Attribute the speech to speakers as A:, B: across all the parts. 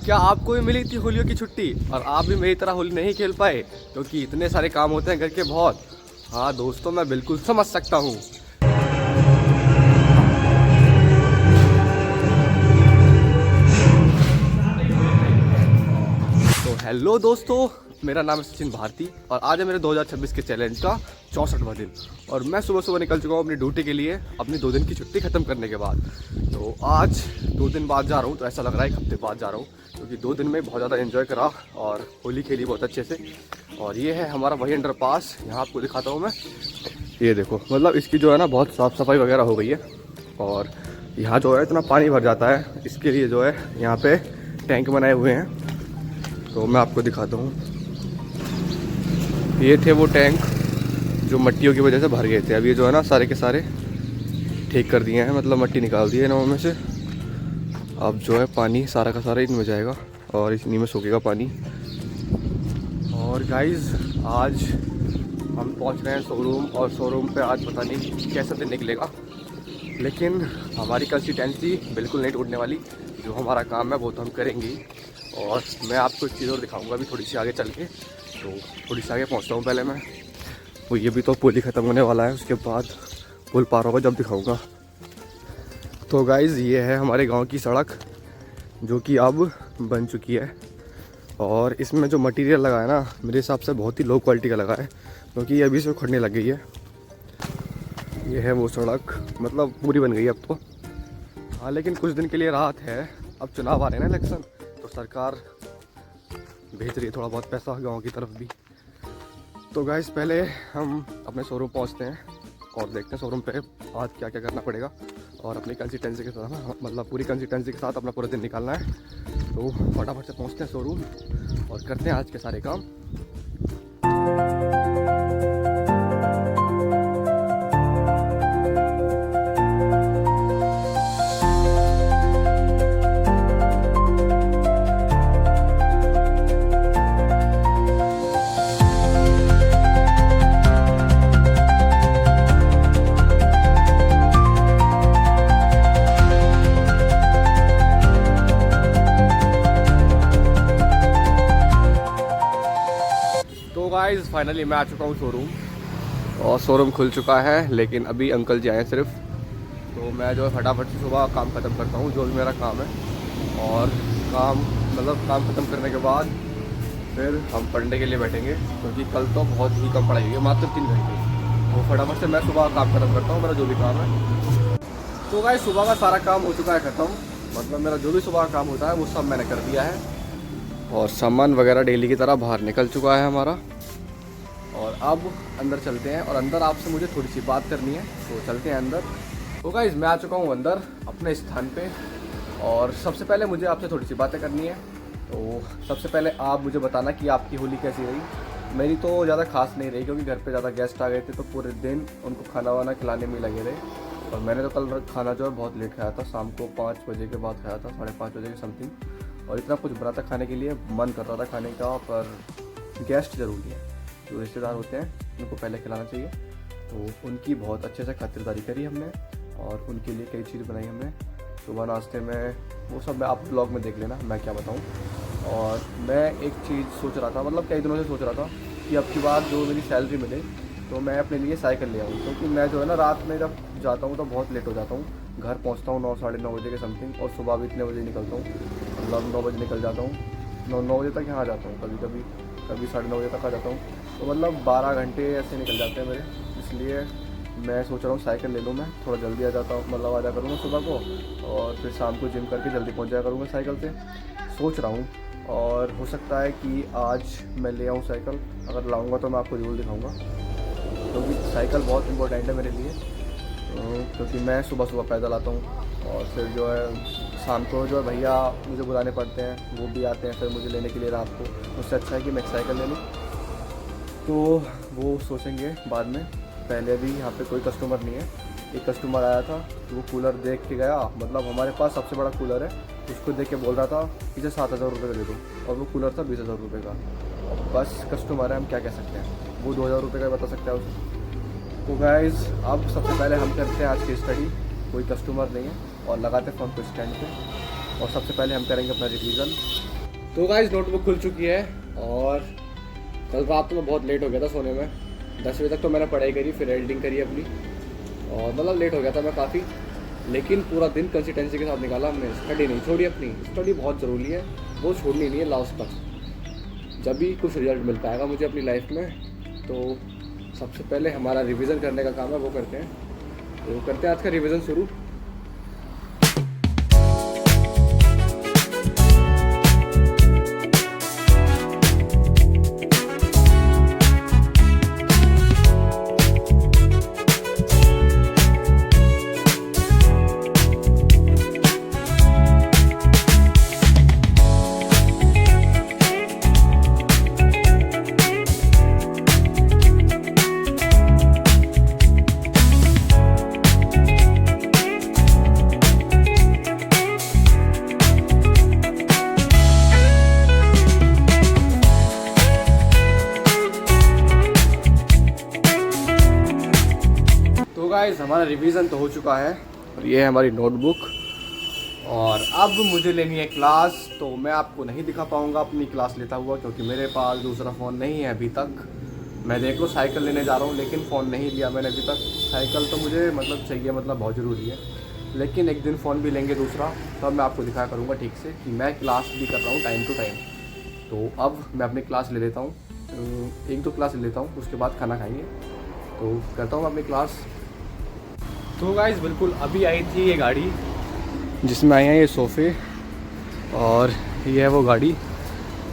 A: क्या आपको भी मिली थी होलियों की छुट्टी और आप भी मेरी तरह होली नहीं खेल पाए क्योंकि इतने सारे काम होते हैं घर के बहुत। हाँ दोस्तों, मैं बिल्कुल समझ सकता हूँ। तो हेलो दोस्तों, मेरा नाम है सचिन भारती और आज है मेरे 2026 के चैलेंज का 64वां दिन। और मैं सुबह सुबह निकल चुका हूँ अपनी ड्यूटी के लिए अपनी 2 दिन की छुट्टी ख़त्म करने के बाद। तो आज 2 दिन बाद जा रहा हूँ, तो ऐसा लग रहा है 1 हफ्ते बाद जा रहा हूँ क्योंकि 2 दिन में बहुत ज़्यादा एंजॉय करा और होली खेली बहुत अच्छे से। और ये है हमारा वही अंडरपास, यहाँ आपको दिखाता हूँ मैं। ये देखो, मतलब इसकी जो है ना बहुत साफ़ सफाई वगैरह हो गई है। और यहाँ जो है इतना पानी भर जाता है, इसके लिए जो है यहाँ पे टैंक बनाए हुए हैं। तो मैं आपको दिखाता हूँ, ये थे वो टैंक जो मट्टियों की वजह से भर गए थे। अब ये जो है ना सारे के सारे ठीक कर दिए हैं, मतलब मट्टी निकाल दी है इनों में से। अब जो है पानी सारा का सारा इनमें जाएगा और इन्हीं में सूखेगा पानी। और गाइस, आज हम पहुंच रहे हैं शोरूम, और शोरूम पे आज पता नहीं कैसा दिन निकलेगा, लेकिन हमारी कंसिस्टेंसी बिल्कुल नहीं टूटने वाली। जो हमारा काम है वो तो हम करेंगे। और मैं आपको एक चीज़ और दिखाऊंगा अभी थोड़ी सी आगे चल के। तो थोड़ी सी आगे पहुंचता हूँ पहले मैं। वो ये भी तो पुल ही ख़त्म होने वाला है, उसके बाद पुल पार होगा जब दिखाऊंगा। तो गाइज़, ये है हमारे गांव की सड़क जो कि अब बन चुकी है। और इसमें जो मटेरियल लगा है ना, मेरे हिसाब से बहुत ही लो क्वालिटी का लगा है क्योंकि ये अभी से उखड़ने लग गई है। ये है वो सड़क, मतलब पूरी बन गई है अब तो। हाँ, लेकिन कुछ दिन के लिए राहत है। अब चुनाव आ रहे हैं ना, इलेक्शन, तो सरकार भेज रही है थोड़ा बहुत पैसा गांव की तरफ भी। तो गाइस, पहले हम अपने शोरूम पहुंचते हैं और देखते हैं शोरूम पे आज क्या क्या करना पड़ेगा। और अपनी कंसिस्टेंसी के साथ ना, मतलब पूरी कंसिस्टेंसी के साथ अपना पूरा दिन निकालना है। तो फटाफट से पहुंचते हैं शोरूम और करते हैं आज के सारे काम। तो गाइस, फाइनली मैं आ चुका हूँ शोरूम, और शोरूम खुल चुका है, लेकिन अभी अंकल जी आए हैं सिर्फ। तो मैं जो है फटाफट से सुबह काम ख़त्म करता हूँ जो भी मेरा काम है। और काम ख़त्म करने के बाद फिर हम पढ़ने के लिए बैठेंगे क्योंकि कल तो बहुत ही कम पढ़ाई हुई है, मात्र 3 घंटे। तो फटाफट से मैं सुबह काम ख़त्म करता हूँ, मेरा जो भी काम है। तो गाइस, सुबह का सारा काम हो चुका है ख़त्म, मतलब मेरा जो भी सुबह का काम होता है वो सब मैंने कर दिया है। और सामान वगैरह डेली की तरह बाहर निकल चुका है हमारा। और अब अंदर चलते हैं, और अंदर आपसे मुझे थोड़ी सी बात करनी है, तो चलते हैं अंदर। तो गाइस, मैं आ चुका हूँ अंदर अपने स्थान पे, और सबसे पहले मुझे आपसे थोड़ी सी बातें करनी है। तो सबसे पहले आप मुझे बताना कि आपकी होली कैसी रही। मेरी तो ज़्यादा खास नहीं रही क्योंकि घर पे ज़्यादा गेस्ट आ गए थे, तो पूरे दिन उनको खाना वाना खिलाने में लगे रहे। और मैंने तो कल खाना जो है बहुत लेट खाया था, शाम को 5 बजे के बाद खाया था, 5:30 बजे के समथिंग। और इतना कुछ बना था खाने के लिए, मन कर रहा था खाने का, पर गेस्ट ज़रूरी है। जो रिश्तेदार होते हैं उनको पहले खिलाना चाहिए। तो उनकी बहुत अच्छे से खातिरदारी करी हमने, और उनके लिए कई चीज़ बनाई हमने सुबह नाश्ते में। वो सब मैं आप ब्लॉग में देख लेना, मैं क्या बताऊँ। और मैं एक चीज़ सोच रहा था, मतलब कई दिनों से सोच रहा था कि अब की बार जो मेरी सैलरी मिले तो मैं अपने लिए साइकिल ले आऊँ, क्योंकि मैं जो है ना रात में जब जाता हूँ तो बहुत लेट हो जाता हूँ। घर पहुँचता हूँ 9 साढ़े 9 बजे के समथिंग, और सुबह भी इतने बजे निकलता हूँ, मतलब 9 बजे निकल जाता हूँ। 9 बजे तक यहाँ आ जाता हूँ, कभी 9:30 बजे तक आ जाता हूँ। तो मतलब 12 घंटे ऐसे निकल जाते हैं मेरे। इसलिए मैं सोच रहा हूँ साइकिल ले लूँ, मैं थोड़ा जल्दी आ जाता हूँ, मतलब आ जा करूँगा सुबह को, और फिर शाम को जिम करके जल्दी पहुँच जाया करूँगा साइकिल से, सोच रहा हूँ। और हो सकता है कि आज मैं ले आऊँ साइकिल, अगर लाऊँगा तो मैं आपको ज़रूर दिखाऊँगा, क्योंकि साइकिल बहुत इंपॉर्टेंट है मेरे लिए। क्योंकि मैं सुबह सुबह पैदल आता हूँ, और फिर जो है शाम को जो है भैया मुझे बुलाने पड़ते हैं, वो भी आते हैं फिर मुझे लेने के लिए रात को। उससे अच्छा है कि मैं एक साइकिल ले लूँ। तो वो सोचेंगे बाद में, पहले भी यहाँ पे कोई कस्टमर नहीं है। एक कस्टमर आया था, वो कूलर देख के गया, मतलब हमारे पास सबसे बड़ा कूलर है, उसको देख के बोल रहा था इसे 7,000 रुपये का दे दो, और वो कूलर था 20,000 रुपये का। बस कस्टमर है, हम क्या कह सकते हैं, वो 2,000 रुपये का बता सकता है उसे। तो गाइज़, अब सबसे पहले हम करते हैं आज की स्टडी। कोई कस्टमर नहीं है, और लगाते फ़ोन को स्टैंड पे, और सबसे पहले हम करेंगे अपना रिवीज़न। तो गाइस नोटबुक खुल चुकी है और कल रात तो मैं बहुत लेट हो गया था सोने में। 10 बजे तक तो मैंने पढ़ाई करी, फिर एडिटिंग करी अपनी, और मतलब लेट हो गया था मैं काफ़ी। लेकिन पूरा दिन कंसिस्टेंसी के साथ निकाला हमने, स्टडी नहीं छोड़ी अपनी। स्टडी बहुत ज़रूरी है, वो छोड़नी नहीं है लास्ट तक। जब भी कुछ रिजल्ट मिल पाएगा मुझे अपनी लाइफ में, तो सबसे पहले हमारा रिवीजन करने का काम है, वो करते हैं। तो करते हैं आज का रिवीजन शुरू। तो गाइस हमारा रिवीजन तो हो चुका है और ये है हमारी नोटबुक। और अब मुझे लेनी है क्लास, तो मैं आपको नहीं दिखा पाऊँगा अपनी क्लास लेता हुआ, क्योंकि मेरे पास दूसरा फ़ोन नहीं है अभी तक। मैं देख लो साइकिल लेने जा रहा हूँ, लेकिन फ़ोन नहीं लिया मैंने अभी तक। साइकिल तो मुझे मतलब चाहिए, मतलब बहुत ज़रूरी है, लेकिन एक दिन फ़ोन भी लेंगे दूसरा, तब मैं आपको दिखाया करूँगा ठीक से कि मैं क्लास भी कर रहा हूँ टाइम टू टाइम। तो अब मैं अपनी क्लास ले लेता हूँ, 1-2 क्लास ले लेता हूँ, उसके बाद खाना खाएँगे। तो करता हूँ अपनी क्लास। तो गाइस बिल्कुल अभी आई थी ये गाड़ी जिसमें आए हैं ये सोफ़े, और ये है वो गाड़ी,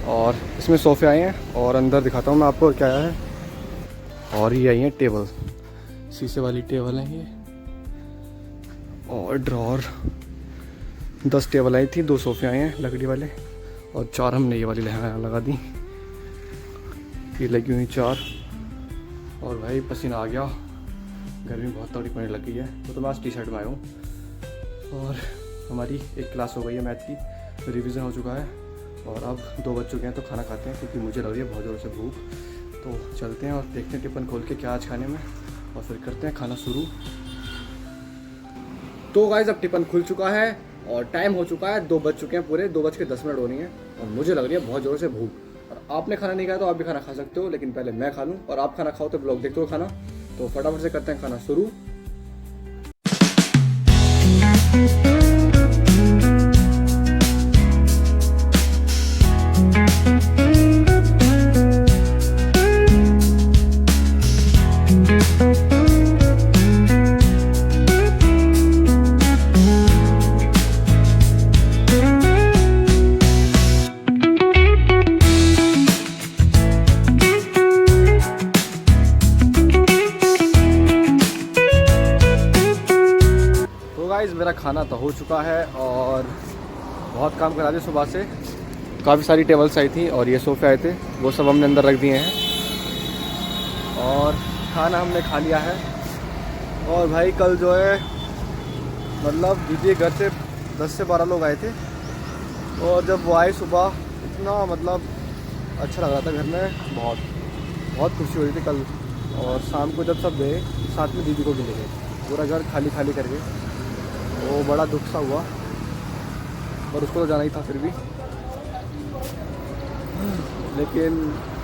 A: और इसमें सोफ़े आए हैं। और अंदर दिखाता हूँ मैं आपको क्या आया है। और ये आई है टेबल, शीशे वाली टेबल है ये, और ड्रॉर। 10 टेबल आई थी, 2 सोफ़े आए हैं लकड़ी वाले, और 4 हमने ये वाली लगा दी। ये लगी हुई 4। और भाई पसीना आ गया, गर्मी बहुत तगड़ी पड़ने लग गई है, तो मैं आज टी-शर्ट में आया हूँ। और हमारी एक क्लास हो गई है मैथ की, रिवीजन हो चुका है, और अब 2 बज चुके हैं, तो खाना खाते हैं, क्योंकि मुझे लग रही है बहुत ज़ोर से भूख। तो चलते हैं और देखते हैं टिफ़िन खोल के क्या आज खाने में, और फिर करते हैं खाना शुरू। तो गाइस अब टिफ़िन खुल चुका है और टाइम हो चुका है, 2 बज चुके हैं पूरे, 2:10 हो रही हैं, और मुझे लग रही है बहुत ज़ोर से भूख। और आपने खाना नहीं खाया तो आप भी खाना खा सकते हो, लेकिन पहले मैं खा लूँ, और आप खाना खाओ तो ब्लॉग देखते हो खाना। तो फटाफट से करते हैं खाना शुरू। मेरा खाना तो हो चुका है, और बहुत काम करा दिया सुबह से। काफ़ी सारी टेबल्स आई थी और ये सोफ़े आए थे, वो सब हमने अंदर रख दिए हैं, और खाना हमने खा लिया है। और भाई कल जो है मतलब दीदी घर से 10 से 12 लोग आए थे, और जब वो आए सुबह, इतना मतलब अच्छा लग रहा था घर में, बहुत खुशी हो रही थी कल। और शाम को जब सब गए, साथ में दीदी को भी ले गए, पूरा घर खाली खाली करके, वो बड़ा दुख सा हुआ, और उसको तो जाना ही था फिर भी, लेकिन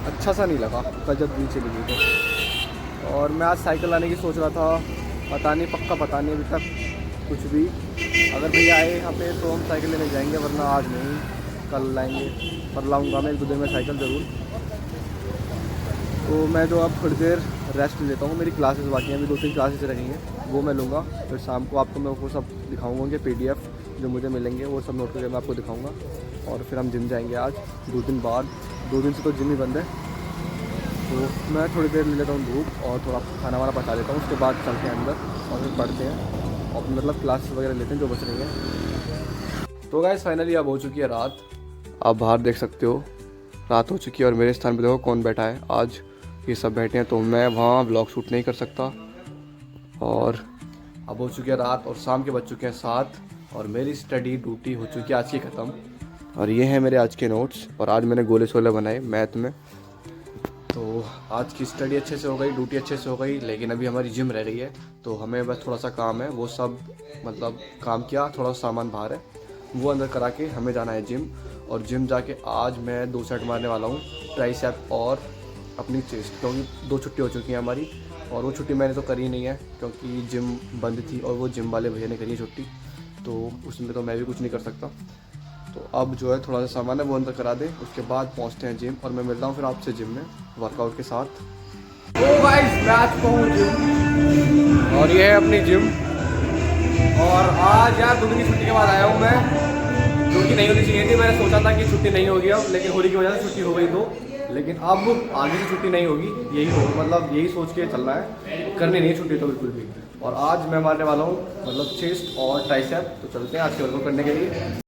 A: अच्छा सा नहीं लगा कल जब दी चली गई तो। और मैं आज साइकिल लाने की सोच रहा था, पता नहीं, पता नहीं अभी तक कुछ भी। अगर भैया आए यहाँ पे तो हम साइकिल लेने जाएंगे, वरना आज नहीं, कल लाएंगे। पर लाऊंगा मैं 1-2 दिन में साइकिल ज़रूर। तो मैं जो अब थोड़ी देर रेस्ट लेता हूँ, मेरी क्लासेस बाकी हैं, अभी 2-3 क्लासेस रहेंगे, वो मैं लूँगा। फिर शाम को आपको मैं वो सब दिखाऊँगा, उनके PDF जो मुझे मिलेंगे वो सब नोट करके मैं आपको दिखाऊँगा। और फिर हम जिम जाएंगे आज 2 दिन बाद, 2 दिन से तो जिम ही बंद है। तो मैं थोड़ी देर ले लेता हूँ धूप, और थोड़ा खाना वाना पका लेता हूँ, उसके बाद चलते हैं अंदर और फिर पढ़ते हैं, और मतलब क्लास वगैरह लेते हैं जो बच रही है। तो गाइस फाइनली अब हो चुकी है रात, आप बाहर देख सकते हो रात हो चुकी है, और मेरे स्थान पर देखो कौन बैठा है। आज ये सब बैठे हैं, तो मैं वहाँ ब्लॉग शूट नहीं कर सकता। और अब हो चुकी है रात, और शाम के बज चुके हैं 7, और मेरी स्टडी ड्यूटी हो चुकी है आज की ख़त्म। और ये हैं मेरे आज के नोट्स, और आज मैंने गोले शोले बनाए मैथ में। तो आज की स्टडी अच्छे से हो गई, ड्यूटी अच्छे से हो गई, लेकिन अभी हमारी जिम रह गई है, तो हमें बस थोड़ा सा काम है, वो सब मतलब काम किया, थोड़ा सामान बाहर है, वो अंदर करा के हमें जाना है जिम। और जिम जाके आज मैं 2 सेट मारने वाला हूँ, ट्राइसेप और अपनी चेस्ट, क्योंकि 2 छुट्टी हो चुकी हैं हमारी। और वो छुट्टी मैंने तो करी नहीं है क्योंकि जिम बंद थी और वो जिम वाले भैया ने करी है छुट्टी, तो उसमें तो मैं भी कुछ नहीं कर सकता। तो अब जो है थोड़ा सा सामान है वो अंदर करा दें, उसके बाद पहुँचते हैं जिम और मैं मिलता हूँ फिर आपसे जिम में वर्कआउट के साथ। तो गाइस मैं आ चुका हूँ जिम और ये है अपनी जिम। और आज यार 2 दिन की छुट्टी के बाद आया हूँ मैं, जो कि नहीं होनी चाहिए थी। मैंने सोचा था कि छुट्टी नहीं होगी अब, लेकिन होली की वजह से छुट्टी हो गई तो। लेकिन अब आगे से छुट्टी नहीं होगी, यही हो मतलब यही सोच के चलना है, करनी नहीं छुट्टी तो बिल्कुल भी। और आज मैं मारने वाला हूँ मतलब चेस्ट और ट्राइसेप, तो चलते हैं आज के वर्कआउट करने के लिए।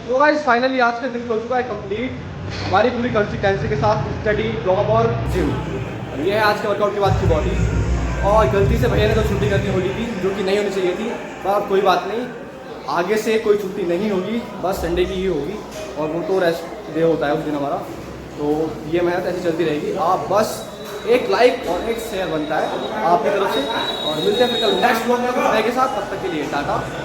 A: तो गाइस फाइनली आज का दिन हो चुका है कंप्लीट, हमारी पूरी कंसिस्टेंसी के साथ स्टडी, जॉब और जिम। ये है आज के वर्कआउट के बाद की बॉडी। और गलती से भैया ने तो छुट्टी करनी होगी थी, जो कि नहीं होनी चाहिए थी, पर कोई बात नहीं, आगे से कोई छुट्टी नहीं होगी, बस संडे की ही होगी। और वो तो रेस्ट डे होता है उस दिन हमारा, तो ये मेहनत ऐसी चलती रहेगी। आप बस एक लाइक और एक शेयर बनता है आपकी तरफ से। और मिलते हैं फिर कल नेक्स्ट व्लॉग में के साथ, तब तक के लिए टाटा।